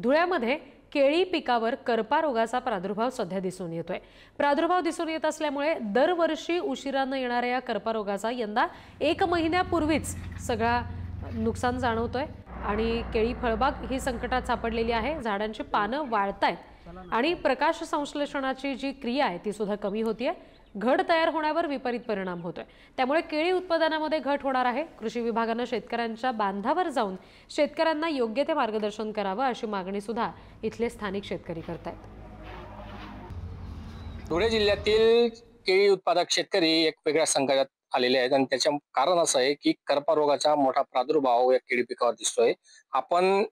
धुळ्यामध्ये केळी पिकावर करपा रोगाचा प्रादुर्भाव सध्या दिसून येतोय। प्रादुर्भाव दिसून येत असल्यामुळे दरवर्षी उशिराने येणाऱ्या या करपा रोगाचा यंदा 1 महिन्यापूर्वीच सगळा नुकसान जाणवतोय आणि केळी फळबाग ही संकटात सापडलेली आहे। झाडांची पानं वाळतायत आणि प्रकाश संश्लेषणाची जी क्रिया आहे ती सुद्धा कमी होतीये। घड तयार होण्यावर विपरीत परिणाम होतोय, त्यामुळे केळी उत्पादनामध्ये घट होणार आहे। कृषी विभागाने शेतकऱ्यांच्या बांधावर जाऊन शेतकऱ्यांना योग्य ते मार्गदर्शन करावं अशी मागणी सुद्धा इथले स्थानिक शेतकरी करतायत। धुळे जिल्ह्यातील केळी उत्पादक शेतकरी एक वेगळ्या संकटात आलेले आहेत आणि त्याचे कारण असं आहे की करपा रोगाचा मोठा प्रादुर्भाव या केळी पिकावर दिसतोय। आपण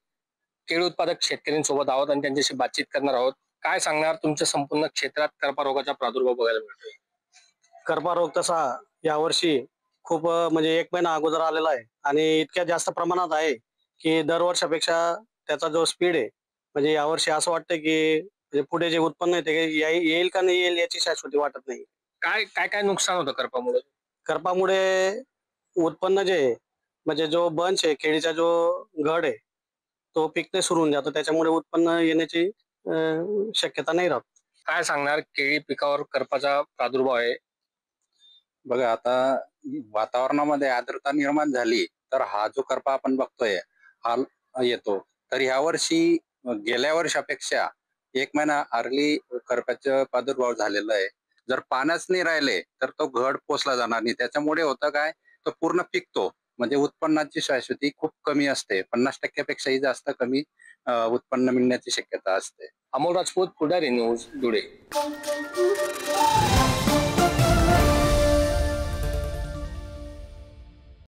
केळी उत्पादक शेतकऱ्यांसोबत आहोत आणि त्यांच्याशी बातचीत करणार आहोत। काय सांगणार, तुमच्या संपूर्ण क्षेत्रात करपा रोगाचा प्रादुर्भाव बघायला मिळतोय? करपा रोग तसा यावर्षी खूप म्हणजे 1 महिना अगोदर आलेला आहे आणि इतक्या जास्त प्रमाणात आहे की दरवर्षापेक्षा त्याचा जो स्पीड आहे, म्हणजे यावर्षी असं वाटतं की म्हणजे पुढे जे उत्पन्न आहे ते येईल का नाही येईल याची शाश्वती वाटत नाही। काय काय काय नुकसान होतं करपामुळे? करपामुळे उत्पन्न जे आहे, म्हणजे जो बंच आहे केळीचा जो घड आहे तो पिकणे सुरू होऊन जातो, त्याच्यामुळे उत्पन्न येण्याची शक्यता नाही राहत। काय सांगणार, केळी पिकावर करपाचा प्रादुर्भाव आहे? बघा, आता वातावरणामध्ये आर्द्रता निर्माण झाली तर हा जो करपा आपण बघतोय हा येतो। तर ह्या वर्षी गेल्या वर्षापेक्षा 1 महिना अर्ली करप्याचा प्रादुर्भाव झालेला आहे। जर पाण्याच नाही राहिले तर तो घड पोचला जाणार नाही। त्याच्यामुळे होतं काय, तो पूर्ण पिकतो, म्हणजे उत्पन्नाची शाश्वती खूप कमी असते। 50% पेक्षाही जास्त कमी उत्पन्न मिळण्याची शक्यता असते। अमोल राजपूत, पुढारी न्यूज, धुळे।